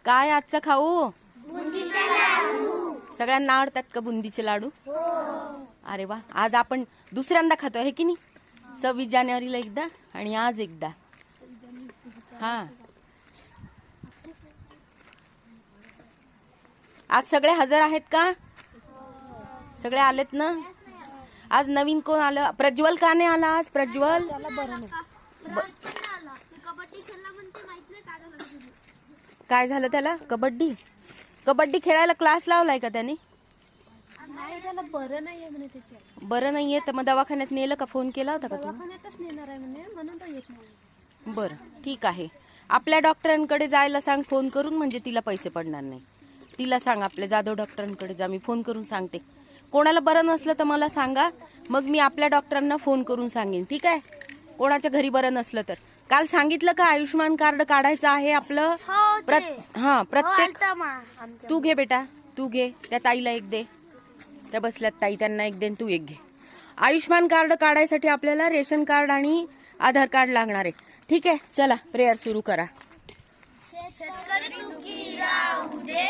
काय आजचा खाऊ? सगळ्यांना आवडतात का बुंदीचे लाडू? अरे वा, आज आपण दुसऱ्यांदा खातो आहे की नाही? 26 जानेवारीला एकदा आणि आज एकदा. हा, आज सगळे हजर आहेत का? सगळे आलेत ना? आज नवीन कोण आलं? प्रज्वल का नाही आला आज? प्रज्वल काय झालं त्याला? कबड्डी खेळायला क्लास लावलाय का त्याने? त्याला बरं नाहीये म्हणे. त्याच्या बरं नाहीये तर मग दवाखान्यात नेलं का? फोन केला होता का तू? दवाखान्यातच नेणार आहे म्हणे, म्हणून तो येत नाही. बरं, ठीक आहे. आपल्या डॉक्टरांकडे जायला सांग फोन करून, म्हणजे तिला पैसे पडणार नाही. तिला सांग आपल्या जाधव डॉक्टरांकडे जा, मी फोन करून सांगते. कोणाला बरं नसलं तर मला सांगा, मग मी आपल्या डॉक्टरांना फोन करून सांगेन. ठीक आहे? कोणाच्या घरी बरं नसलं तर. काल सांगितलं का आयुष्यमान कार्ड काढायचं आहे आपलं? प्रत्येक. तू घे बेटा, तू घे. त्या ताईला एक दे, त्या बसल्यात ताई, त्यांना एक दे, तू एक घे. आयुष्यमान कार्ड काढायसाठी आपल्याला रेशन कार्ड आणि आधार कार्ड लागणार आहे. ठीक आहे, चला प्रेयर सुरू करा. शेतकरी सुखी राहू दे.